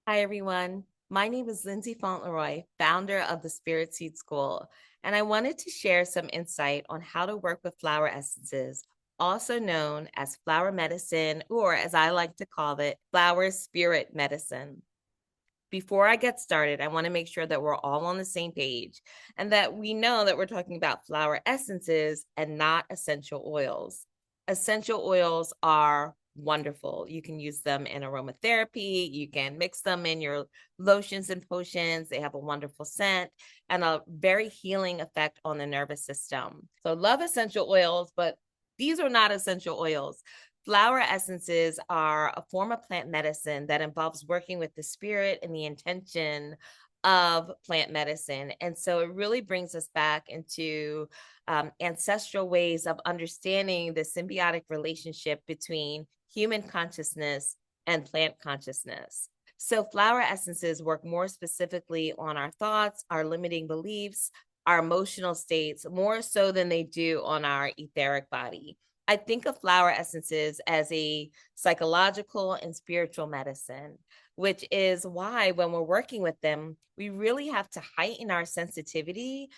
Hi, everyone. My name is Lindsay Fauntleroy, founder of the Spirit Seed School, and I wanted to share some insight on how to work with flower essences, also known as flower medicine, or as I like to call it, flower spirit medicine. Before I get started, I want to make sure that we're all on the same page and that we know that we're talking about flower essences and not essential oils. Essential oils are wonderful. You can use them in aromatherapy, you can mix them in your lotions and potions. They have a wonderful scent and a very healing effect on the nervous system. So, love essential oils, but these are not essential oils. Flower essences are a form of plant medicine that involves working with the spirit and the intention of plant medicine. And so it really brings us back into ancestral ways of understanding the symbiotic relationship between human consciousness and plant consciousness. So, flower essences work more specifically on our thoughts, our limiting beliefs, our emotional states, more so than they do on our etheric body. I think of flower essences as a psychological and spiritual medicine, which is why when we're working with them, we really have to heighten our sensitivity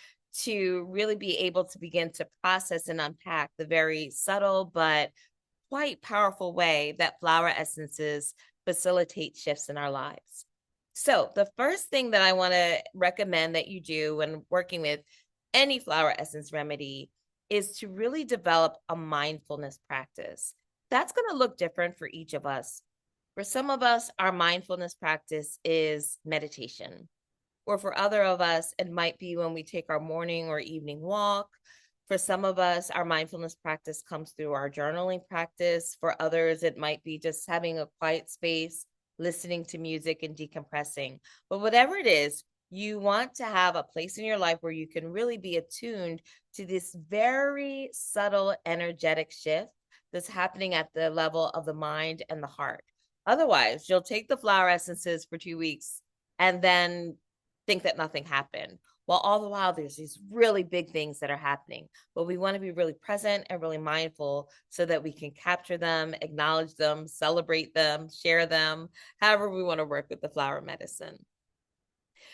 to really be able to begin to process and unpack the very subtle but quite powerful way that flower essences facilitate shifts in our lives. So, the first thing that I want to recommend that you do when working with any flower essence remedy is to really develop a mindfulness practice. That's going to look different for each of us. For some of us, our mindfulness practice is meditation. Or for other of us, it might be when we take our morning or evening walk. For some of us, our mindfulness practice comes through our journaling practice. For others, it might be just having a quiet space, listening to music, and decompressing. But whatever it is, you want to have a place in your life where you can really be attuned to this very subtle energetic shift that's happening at the level of the mind and the heart. Otherwise, you'll take the flower essences for 2 weeks and then think that nothing happened. Well, all the while, there's these really big things that are happening, but we want to be really present and really mindful so that we can capture them, acknowledge them, celebrate them, share them, however we want to work with the flower medicine.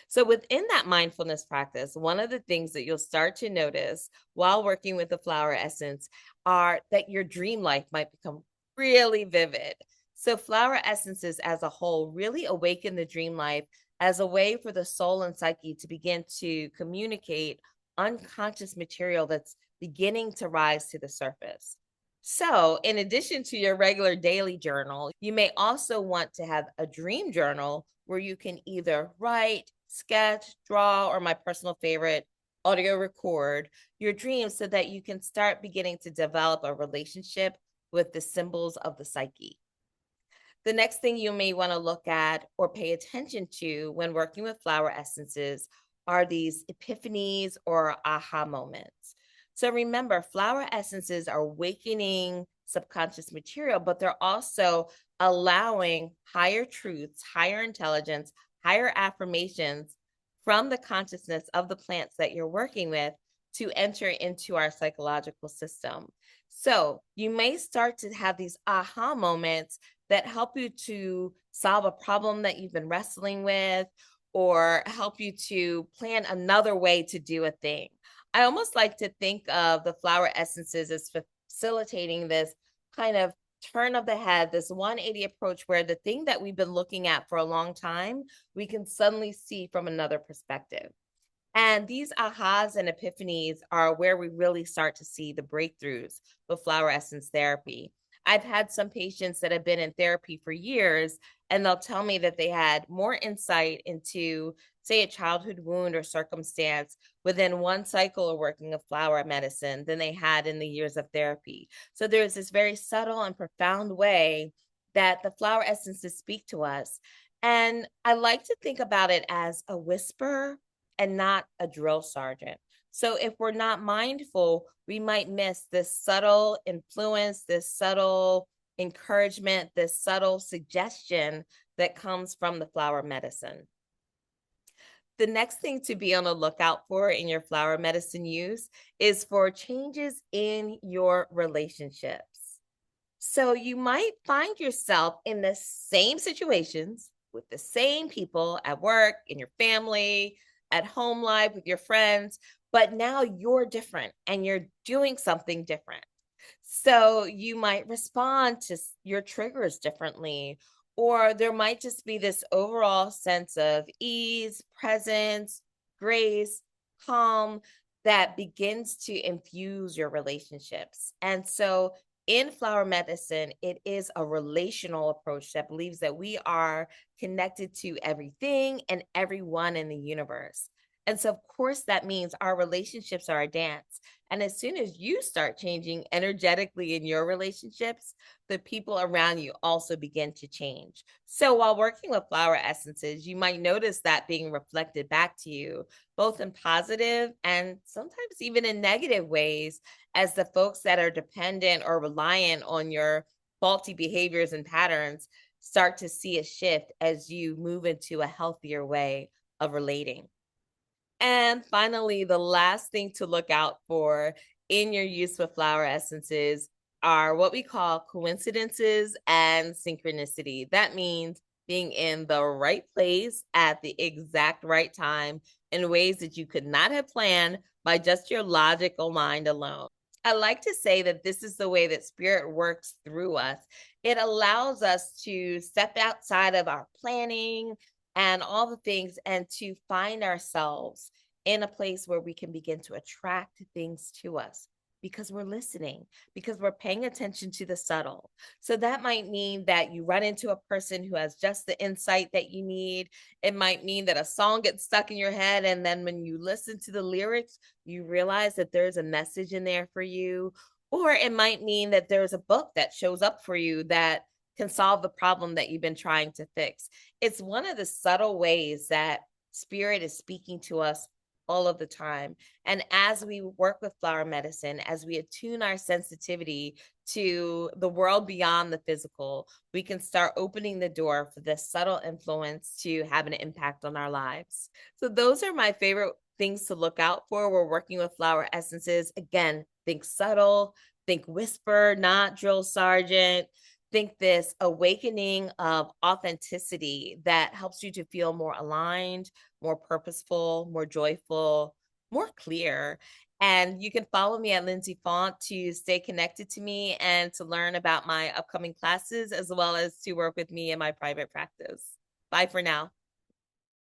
So, within that mindfulness practice, one of the things that you'll start to notice while working with the flower essence are that your dream life might become really vivid. So, flower essences as a whole really awaken the dream life as a way for the soul and psyche to begin to communicate unconscious material that's beginning to rise to the surface. So, in addition to your regular daily journal, you may also want to have a dream journal where you can either write, sketch, draw, or my personal favorite, audio record your dreams so that you can start beginning to develop a relationship with the symbols of the psyche. The next thing you may want to look at or pay attention to when working with flower essences are these epiphanies or aha moments. So remember, flower essences are awakening subconscious material, but they're also allowing higher truths, higher intelligence, higher affirmations from the consciousness of the plants that you're working with to enter into our psychological system. So you may start to have these aha moments that help you to solve a problem that you've been wrestling with or help you to plan another way to do a thing. I almost like to think of the flower essences as facilitating this kind of turn of the head, this 180 approach where the thing that we've been looking at for a long time, we can suddenly see from another perspective. And these ahas and epiphanies are where we really start to see the breakthroughs with flower essence therapy. I've had some patients that have been in therapy for years, and they'll tell me that they had more insight into, say, a childhood wound or circumstance within one cycle of working of flower medicine than they had in the years of therapy. So there's this very subtle and profound way that the flower essences speak to us. And I like to think about it as a whisper and not a drill sergeant. So if we're not mindful, we might miss this subtle influence, this subtle encouragement, this subtle suggestion that comes from the flower medicine. The next thing to be on the lookout for in your flower medicine use is for changes in your relationships. So you might find yourself in the same situations with the same people at work, in your family, at home life with your friends, but now you're different and you're doing something different. So you might respond to your triggers differently, or there might just be this overall sense of ease, presence, grace, calm that begins to infuse your relationships. And so in flower medicine, it is a relational approach that believes that we are connected to everything and everyone in the universe. And so, of course, that means our relationships are a dance. And as soon as you start changing energetically in your relationships, the people around you also begin to change. So while working with flower essences, you might notice that being reflected back to you, both in positive and sometimes even in negative ways, as the folks that are dependent or reliant on your faulty behaviors and patterns start to see a shift as you move into a healthier way of relating. And finally, the last thing to look out for in your use with flower essences are what we call coincidences and synchronicity. That means being in the right place at the exact right time in ways that you could not have planned by just your logical mind alone. I like to say that this is the way that spirit works through us. It allows us to step outside of our planning and all the things and to find ourselves in a place where we can begin to attract things to us because we're listening, because we're paying attention to the subtle. So that might mean that you run into a person who has just the insight that you need. It might mean that a song gets stuck in your head. And then when you listen to the lyrics, you realize that there's a message in there for you. Or it might mean that there's a book that shows up for you that can solve the problem that you've been trying to fix. It's one of the subtle ways that spirit is speaking to us all of the time. And as we work with flower medicine, as we attune our sensitivity to the world beyond the physical, we can start opening the door for this subtle influence to have an impact on our lives. So those are my favorite things to look out for. We're working with flower essences. Again, think subtle, think whisper, not drill sergeant. Think this awakening of authenticity that helps you to feel more aligned, more purposeful, more joyful, more clear. And you can follow me at Lindsay Font to stay connected to me and to learn about my upcoming classes, as well as to work with me in my private practice. Bye for now.